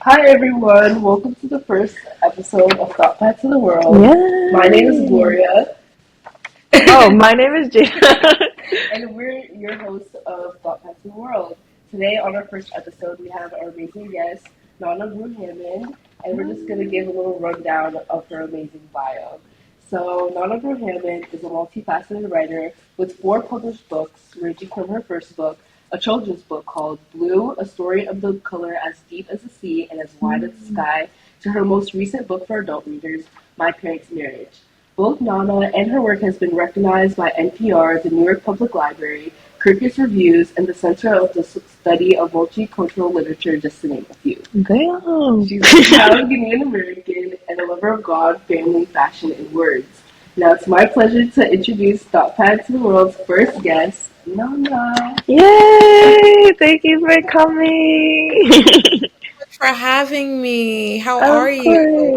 Hi everyone, welcome to the first episode of TOTPAD to the World. My name is Yay! Gloria, Oh, my name is Jayda. and we're your hosts of TOTPAD to the World. Today, on our first episode, we have our amazing guest, Nana Brew-Hammond, and we're just going to give a little rundown of her amazing bio. So, Nana Brew-Hammond is a multifaceted writer with 4 published books, ranging from her first book, a children's book called Blue, a story of the color as deep as the sea and as wide as the sky, to her most recent book for adult readers, My Parents' Marriage. Both Nana and her work has been recognized by NPR, the Newark Public Library, Kirkus Reviews, and the Center of the Study of Multicultural Literature, just to name a few. Damn. She's a proud Ghanaian American and a lover of God, family, fashion, and words. Now it's my pleasure to introduce ThoughtPad to the world's first guest, Nana. Yay! Thank you for coming. For having me. How are Of you?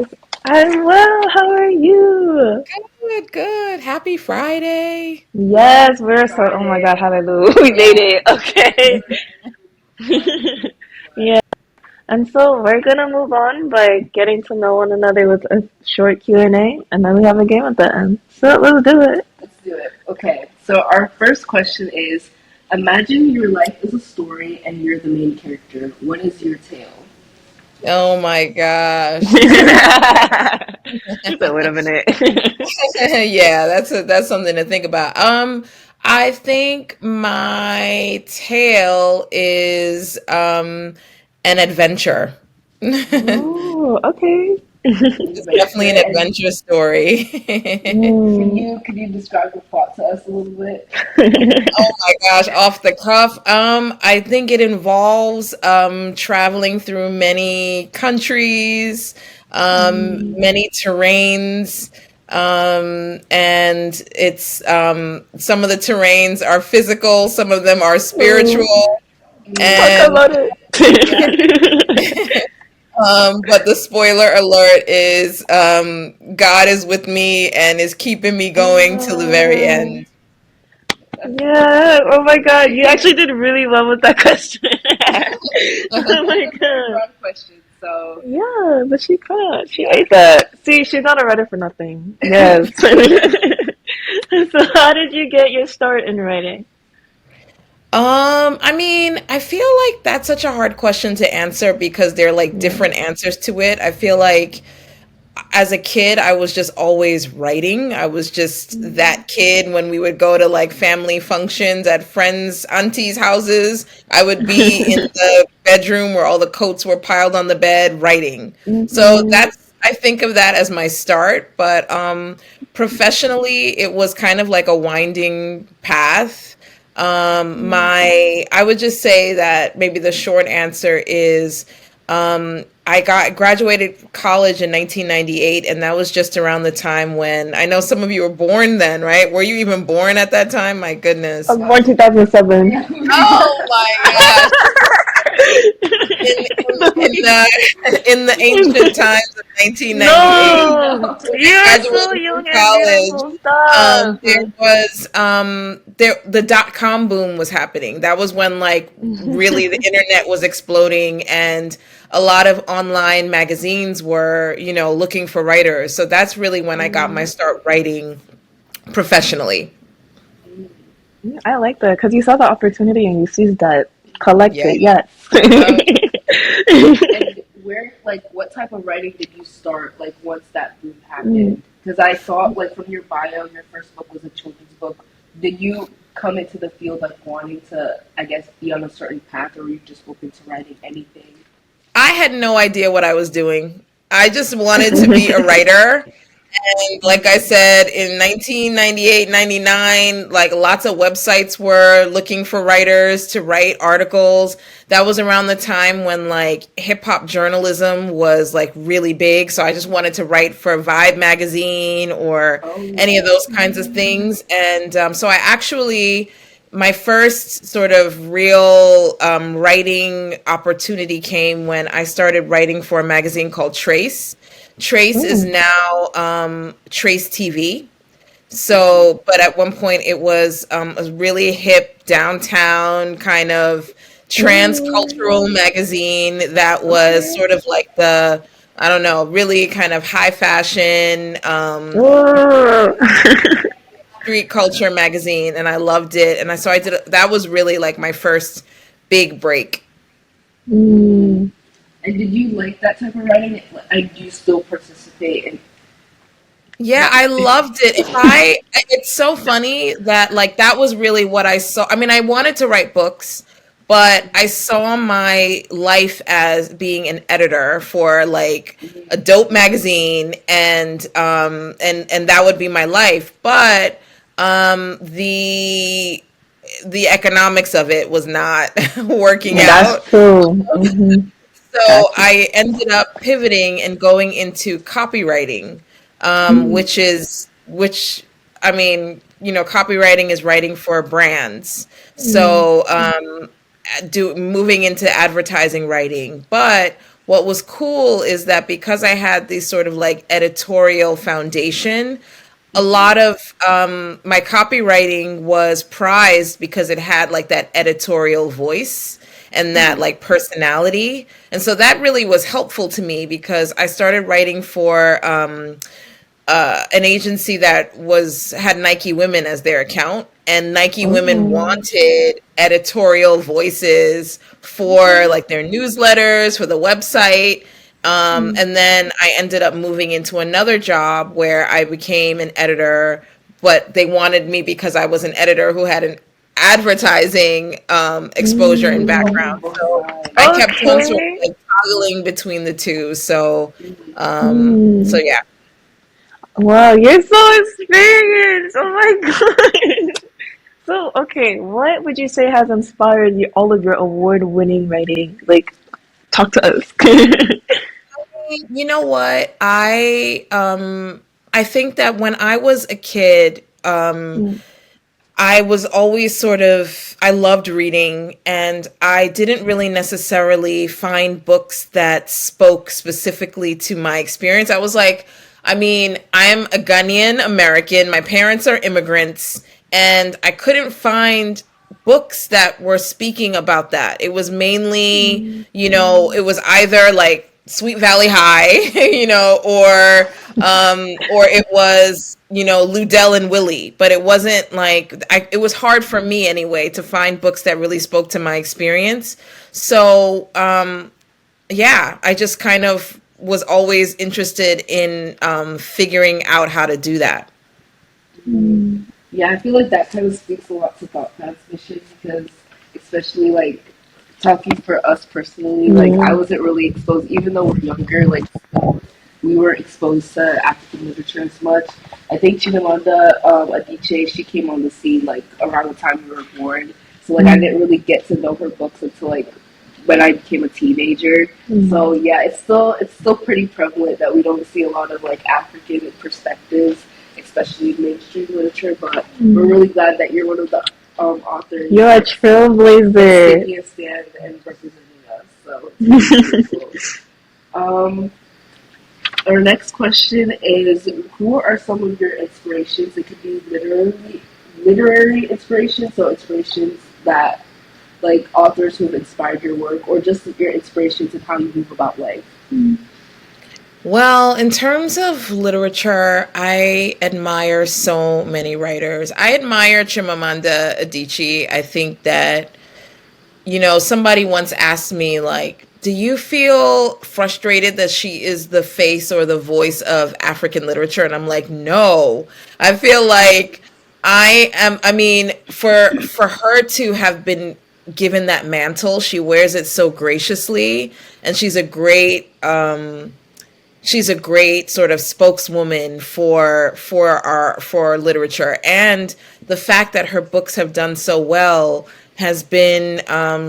course. I'm well. How are you? Good, good. Happy Friday. Yes, we're so. Oh my Friday. God, hallelujah. We made it. Okay. Yeah. And so we're gonna move on by getting to know one another with a short Q&A, and then we have a game at the end. So let's do it. Let's do it. Okay, so our first question is, imagine your life is a story and you're the main character. What is your tale? Oh my gosh. So wait a minute. Yeah, that's something to think about. I think my tale is an adventure. Oh, okay. An It's definitely adventure, an and adventure story. can Mm. you can you describe the plot to us a little bit? Oh my gosh, off the cuff. I think it involves traveling through many countries, Mm. many terrains, and it's some of the terrains are physical, some of them are Oh, spiritual, talk and about it. Yeah. but the spoiler alert is God is with me and is keeping me going till the very Oh, end. That's yeah. Oh my God, you great. actually did really well with that question. Oh It's my a very God. broad question, so Yeah, but she caught. She yeah. ate that. See, she's not a writer for nothing. Yes. So how did you get your start in writing? I mean, I feel like that's such a hard question to answer because there are like Yeah. different answers to it. I feel like as a kid, I was just always writing. I was just Mm. that kid when we would go to like family functions at friends' aunties' houses. I would be in the bedroom where all the coats were piled on the bed writing. So Mhm. that's, I think of that as my start, but professionally, it was kind of like a winding path. Mm. I would just say that maybe the short answer is I got graduated college in 1998, and that was just around the time when I know some of you were born then, right? Were you even born at that time? My I goodness. was born 2007. Yeah, Oh my gosh. In the ancient times of 1998, No, no. when I you're so graduated from young and college, beautiful. Stop. there was the dot-com boom was happening. That was when like really the internet was exploding and a lot of online magazines were, looking for writers. So that's really when I got my Mm. start writing professionally. Yeah, I like that because you saw the opportunity and you seized that. Collect Yeah. it, yes. Uh, And where, like, what type of writing did you start, like, once that boom Mm. happened? Because I thought, like, from your bio, your first book was a children's book. Did you come into the field, like, wanting to, I guess, be on a certain path, or were you just open to writing anything? I had no idea what I was doing. I just wanted to be a writer. And like I said, in 1998, 99, like lots of websites were looking for writers to write articles. That was around the time when like hip hop journalism was like really big. So I just wanted to write for Vibe magazine or any of Oh, those kinds of things. And so I actually, my first sort of real writing opportunity came when I started writing for a magazine called Trace. Trace is Mm. now Trace TV. So, but at one point it was a really hip downtown kind of Oh, transcultural magazine that was okay. sort of like the, I don't know, really kind of high fashion, Oh. street culture magazine, and I loved it. And so I did. That was really like my first big break. Mm. And did you like that type of writing? Like, do you still participate in Yeah, like I loved it. It's so funny that like that was really what I saw. I mean, I wanted to write books, but I saw my life as being an editor for like a dope magazine, and that would be my life. But the economics of it was not working That's out. true. Hmm. So Gotcha. I ended up pivoting and going into copywriting, Mm. which I mean, copywriting is writing for brands. Mm. So do moving into advertising writing. But what was cool is that because I had this sort of like editorial foundation, a lot of my copywriting was prized because it had like that editorial voice and that like personality. And so that really was helpful to me because I started writing for an agency that was had Nike Women as their account, and Nike Women Oh. wanted editorial voices for like their newsletters, for the website. Mm. And then I ended up moving into another job where I became an editor, but they wanted me because I was an editor who had an advertising exposure and oh, background. both So sides? I kept on sort of Okay. like toggling between the two. So, so Mm. yeah. Wow, you're so experienced. Oh my God. So, okay, what would you say has inspired you, all of your award-winning writing? Like, talk to us. You know what? I think that when I was a kid, Mm. I was always sort of, I loved reading, and I didn't really necessarily find books that spoke specifically to my experience. I was like, I mean, I'm a Ghanaian American, my parents are immigrants, and I couldn't find books that were speaking about that. It was mainly, Mm. it was either like Sweet Valley High, or it was, Ludell and Willie, but it wasn't like it was hard for me anyway to find books that really spoke to my experience. So, yeah, I just kind of was always interested in figuring out how to do that. Mm. Yeah, I feel like that kind of speaks a lot to ThoughtPad's mission because, especially like talking for us personally, like I Yeah. wasn't really exposed, even though we're younger, like still, we weren't exposed to African literature as much. I think Chimamanda Adichie, she came on the scene like around the time we were born, so like I Mm. didn't really get to know her books until like when I became a teenager. Mm. So yeah, it's still pretty prevalent that we don't see a lot of like African perspectives, especially in mainstream literature. But we're Mm. really glad that you're one of the authors You're a that's trailblazer. taking a stand and representing us. So it's really beautiful. Um, our next question is: who are some of your inspirations? It could be literary inspirations, so inspirations that like authors who have inspired your work, or just your inspirations and how you move about life. Well, in terms of literature, I admire so many writers. I admire Chimamanda Adichie. I think that, somebody once asked me, like, do you feel frustrated that she is the face or the voice of African literature? And I'm like, no. I feel like I mean, for her to have been given that mantle, she wears it so graciously, and she's a great sort of spokeswoman for literature, and the fact that her books have done so well has been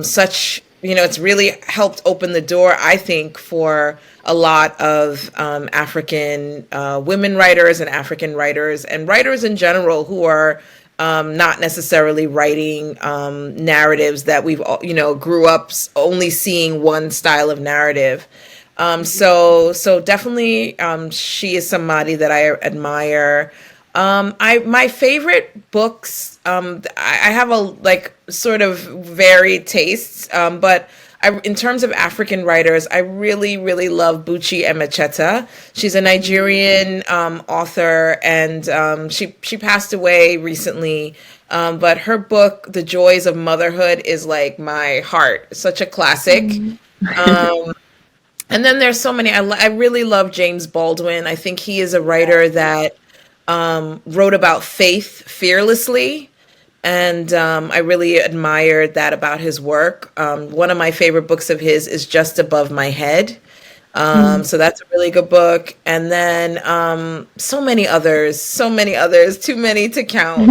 such, it's really helped open the door, I think, for a lot of African women writers and African writers and writers in general who are not necessarily writing narratives that we've grew up only seeing one style of narrative. So definitely, she is somebody that I admire. I my favorite books. I have a like sort of varied tastes. But in terms of African writers, I really really love Buchi Emecheta. She's a Nigerian author, and she passed away recently. But her book, The Joys of Motherhood, is like my heart. Such a classic. Mm. Um, and then there's so many. I really love James Baldwin. I think he is a Yeah. writer that wrote about faith fearlessly. And I really admired that about his work. One of my favorite books of his is Just Above My Head. Mm. So that's a really good book. And then so many others, too many to count.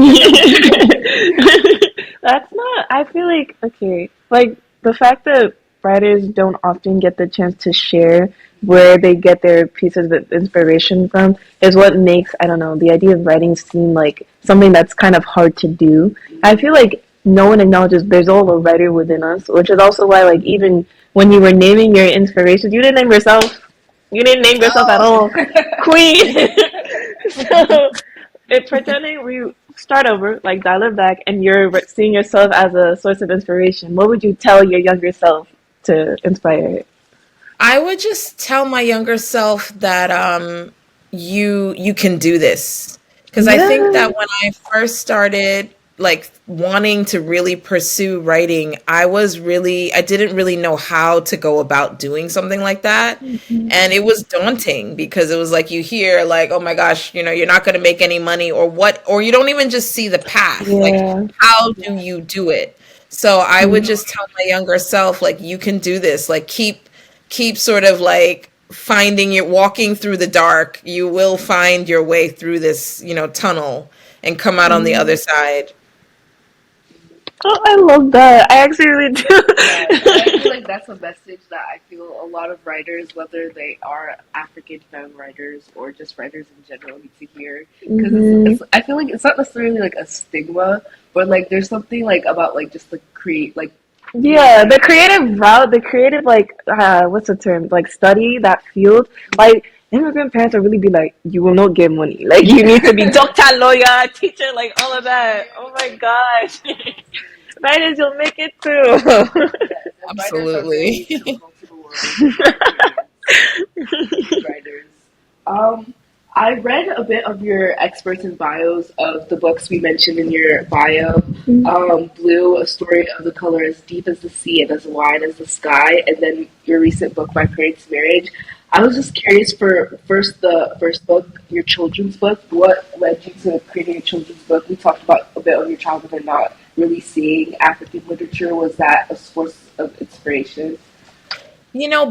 That's not, I feel like, okay, like the fact that writers don't often get the chance to share where they get their pieces of inspiration from is what makes, I don't know, the idea of writing seem like something that's kind of hard to do. I feel like no one acknowledges there's all a writer within us, which is also why, like, even when you were naming your inspirations, you didn't name yourself. You didn't name yourself at Oh. all. Queen! So, it's pretending we start over, like dial it back, and you're seeing yourself as a source of inspiration. What would you tell your younger self to inspire it? I would just tell my younger self that you can do this, because I think Yeah. that when I first started like wanting to really pursue writing, I didn't really know how to go about doing something like that. And it was daunting because it was like you hear like, oh my gosh, you're not going to make any money, or what, or you don't even just see the path. Like, Yeah. how do Yeah. you do it? So I would Mm. just tell my younger self, like, you can do this. Like, keep sort of like finding your walking through the dark. You will find your way through this, tunnel, and come out on the other Mm. side. Oh, I love that. I actually really Yeah, and I feel do. like that's a message that I feel a lot of writers, whether they are African fan writers or just writers in general, need to hear. Because Hmm. I feel like it's not necessarily like a stigma, but like there's something like about like just the create like being a Yeah, the writer. creative route, the creative like what's the term? Like study that field. Like immigrant parents will really be like, you will not get money. Like you need to be doctor, lawyer, teacher, like all of that. Oh my gosh. Writers, you'll make it too. Yes, and writers are very Absolutely. integral to the world, in my opinion. So we need writers. Um, I read a bit of your experts and bios of the books we mentioned in your bio. Blue, a story of the color as deep as the sea and as wide as the sky, and then your recent book, My Parents' Marriage. I was just curious for the first book, your children's book, what led you to creating a children's book? We talked about a bit of your childhood and not really seeing African literature. Was that a source of inspiration?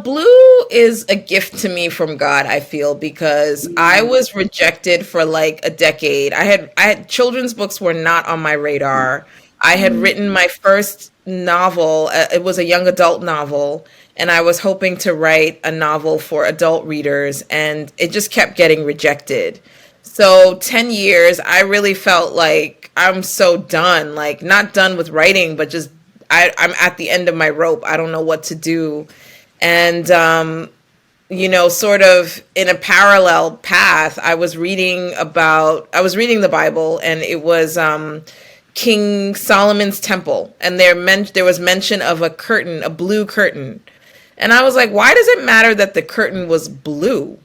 Blue is a gift to me from God, I feel, because I Mm, was rejected for like a decade. I had children's books were not on my radar. I had written my first novel. It was a young adult novel, and I was hoping to write a novel for adult readers, and it just kept getting rejected. So 10 years, I really felt like I'm so done, like not done with writing, but just I'm at the end of my rope. I don't know what to do. And sort of in a parallel path, I was reading the Bible, and it was King Solomon's temple, and there was mention of a curtain, a blue curtain. And I was like, why does it matter that the curtain was blue?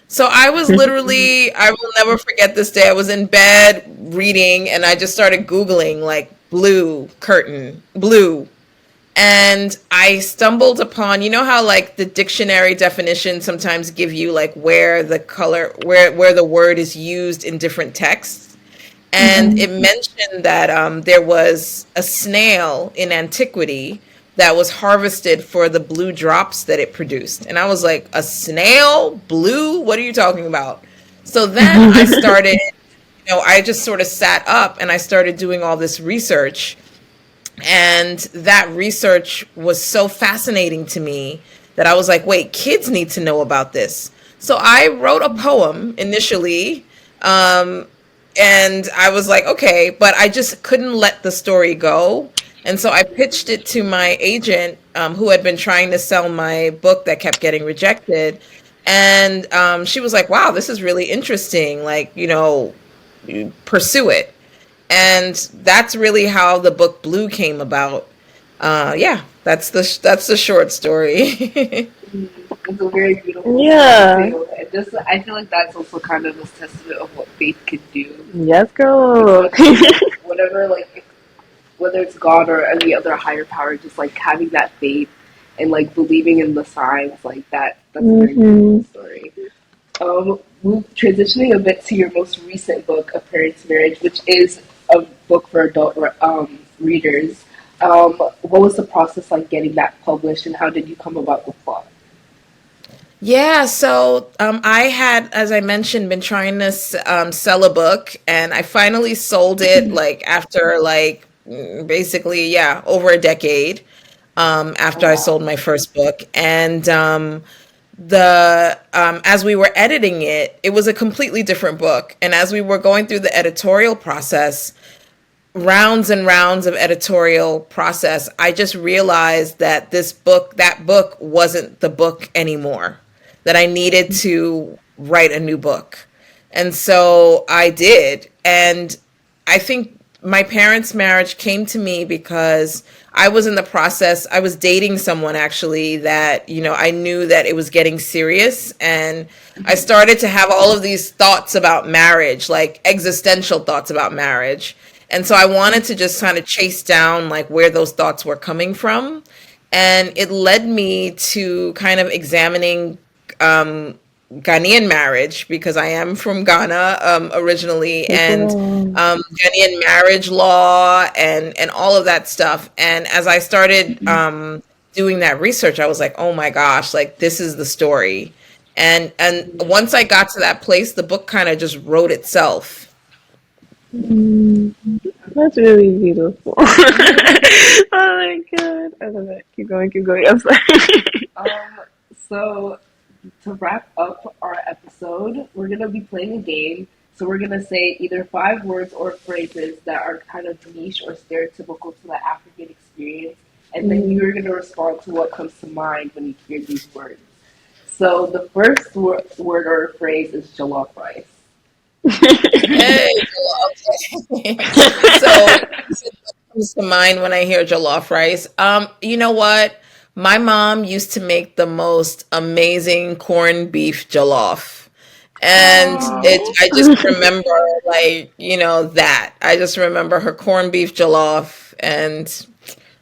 So I will never forget this day. I was in bed reading, and I just started Googling like blue curtain, blue. And I stumbled upon, how like the dictionary definition sometimes give you like where the word is used in different texts. And Hmm. it mentioned that there was a snail in antiquity that was harvested for the blue drops that it produced. And I was like, a snail? Blue? What are you talking about? So then I just sort of sat up and I started doing all this research. And that research was so fascinating to me that I was like, wait, kids need to know about this. So I wrote a poem initially. Um, and I was like, okay, but I just couldn't let the story go. And so I pitched it to my agent, who had been trying to sell my book that kept getting rejected. And she was like, wow, this is really interesting. Like, pursue it. And that's really how the book Blue came about. Yeah, that's the short story. It's a very beautiful story Yeah. too, and just I feel like that's also kind of a testament of what faith can do, Yes, girl. especially like whatever like whether it's God or any other higher power, just like having that faith and like believing in the signs like that. That's a very hmm beautiful story. Transitioning a bit to your most recent book, A Parent's Marriage, which is a book for adult readers. What was the process like getting that published, and how did you come about the plot? Yeah, so I had, as I mentioned, been trying to sell a book, and I finally sold it like after basically, yeah, over a decade Oh after I wow. sold my first book. And the as we were editing it, it was a completely different book. And as we were going through the editorial process, rounds and rounds of editorial process, I just realized that that book wasn't the book anymore, that I needed to write a new book. And so I did. And I think my parents' marriage came to me because I was in the process, I was dating someone actually that, I knew that it was getting serious. And I started to have all of these thoughts about marriage, like existential thoughts about marriage. And so I wanted to just kind of chase down like where those thoughts were coming from. And it led me to kind of examining um, Ghanaian marriage because I am from Ghana originally, Hey, and girl. Ghanaian marriage law and all of that stuff. And as I started doing that research, I was like, oh my gosh, like this is the story. And once I got to that place, the book kind of just wrote itself. Mm, that's really beautiful. Oh my god. I love it. Keep going, keep going. I'm sorry. Um, so to wrap up our episode, we're gonna be playing a game. So we're gonna say either 5 words or phrases that are kind of niche or stereotypical to the African experience, and then Mm. you're gonna respond to what comes to mind when you hear these words. So the first word or phrase is jollof rice. Hey, jollof. So what comes to mind when I hear jollof rice? You know what? My mom used to make the most amazing corned beef jollof. And Oh. I just remember that. I just remember her corned beef jollof and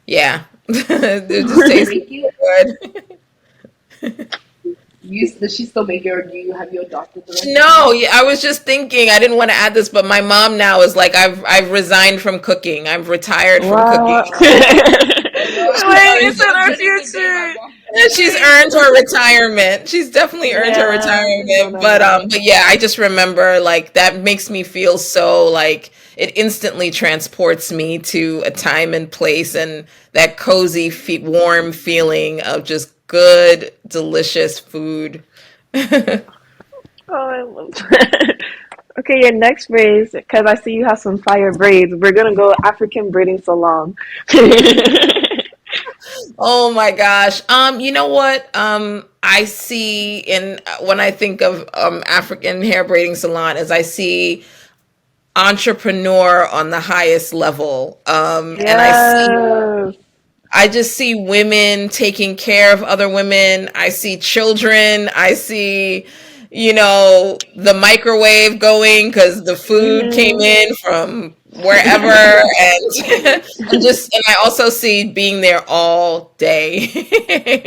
yeah. It Does just she tastes make it? so good. Does she still make it, or have you adopted the No, recipe? yeah, I was just thinking. I didn't want to add this, but my mom now is like, I've resigned from cooking. I've retired from cooking. Wow. Oh no, Wait, I'm it's in so our dreading the day my future. mom. She's Wait. earned her retirement. She's definitely earned her Yeah. No, retirement. no, no. But yeah, I just remember like that makes me feel so like it instantly transports me to a time and place and that cozy, warm feeling of just good, delicious food. Oh, I love that. Okay, your next phrase, because I see you have some fire braids. We're gonna go African braiding salon. Oh my gosh. You know what? I see in when I think of African hair braiding salon is I see entrepreneur on the highest level. And Yes. I just see women taking care of other women. I see children. I see, the microwave going because the food came hmm in from wherever. And and I also see being there all day.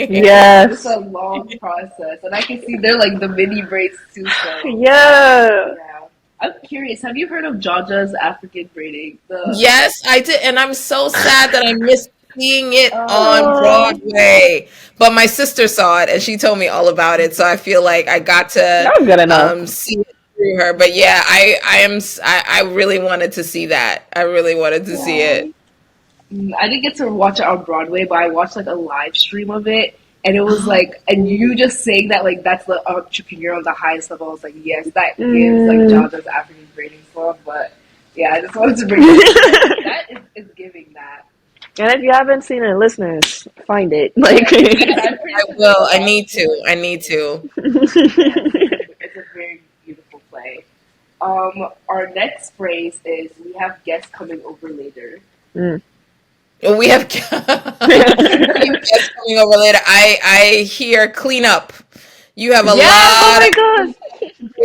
Yeah, it's Yes. a long process, and I can see they're like the mini braids too. So Yeah. yeah, I'm curious. Have you heard of Jaja's African braiding? The Yes, I did. And I'm so sad that I missed seeing it on Oh, Broadway. But my sister saw it and she told me all about it. So I feel like I got to that was good enough. see it through her. But yeah, I really wanted to see that. I really wanted to see Yeah. it. I didn't get to watch it on Broadway, but I watched like a live stream of it, and it was like, and you just saying that like that's the entrepreneur on the highest level. I was like, yes, that gives like Mm. Jaja's African braiding song. But yeah, I just wanted to bring that up because that is giving that. And if you haven't seen it, listeners, find it. Like, Yes, yes, I'm pretty I sure there's a will. I lot of need clips. to. I need to. Yes, it's a very beautiful play. our next phrase is we have guests coming over later. Mm. We have we have guests coming over later. I hear clean up. You have a Yes, oh lot my of god. to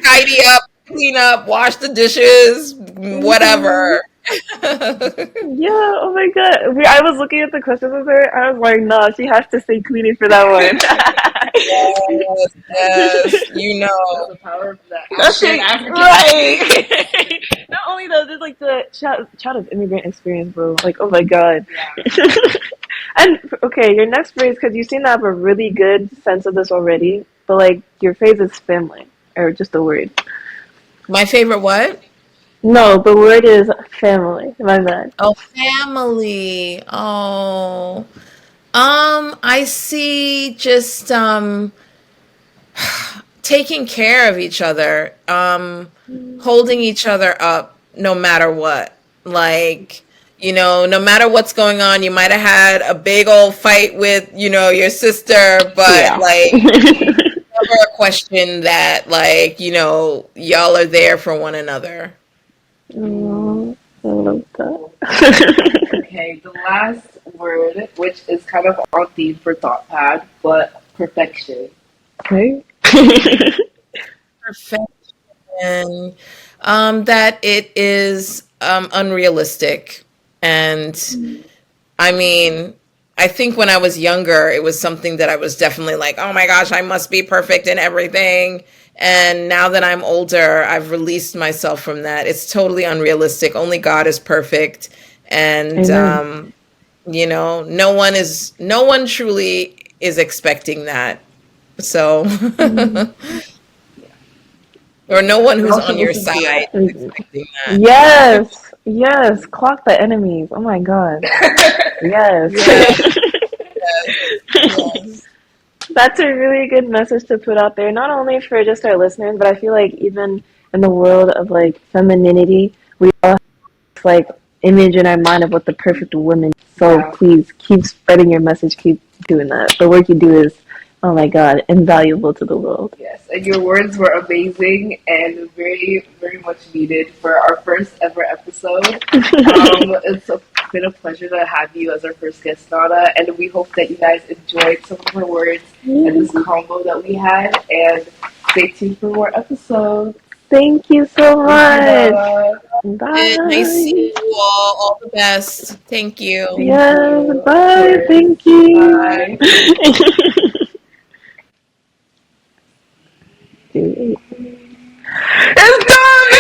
tidy up, clean up, wash the dishes, Mhm. whatever. Yeah, oh my god. I was looking at the questions with her. I was like, nah, she has to say cleaning for that one. Yes, yes, you That's know. the power of the Okay, African accent. right. Not only though, there's like the child of immigrant experience, bro. Like, oh my god. Yeah. And okay, your next phrase, because you seem to have a really good sense of this already, but like your phrase is family, or just the word. My favorite what? No, the word is family. My bad. Oh, family. Oh. I see just taking care of each other, holding each other up no matter what. Like, no matter what's going on, you might have had a big old fight with, your sister, but Yeah. like never a question that like, y'all are there for one another. Oh, I love that. Okay, the last word, which is kind of on theme for ThoughtPad, but perfection. Okay. Perfection. That it is unrealistic. And I mean, I think when I was younger, it was something that I was definitely like, oh my gosh, I must be perfect in everything. And now that I'm older, I've released myself from that. It's totally unrealistic. Only God is perfect. And, Amen. no one truly is expecting that. So, or no one We're who's also on your looking side good. is expecting that. Yes, yes. Clock the enemies. Oh my god. Yes. Yeah, yes. That's a really good message to put out there, not only for just our listeners, but I feel like even in the world of like femininity, we all have this like image in our mind of what the perfect woman is. So Yeah. please keep spreading your message, keep doing that. The work you do is, oh my god, invaluable to the world. Yes, and your words were amazing and very, very much needed for our first ever episode. Been a pleasure to have you as our first guest, Nana, and we hope that you guys enjoyed some of her words and this combo that we had. And stay tuned for more episodes. Thank you so Thank you, much. Nana. Nice Bye. seeing you all. All the best. Thank you. Thank Yes, you. Of bye. course. Thank you. Bye. Dude.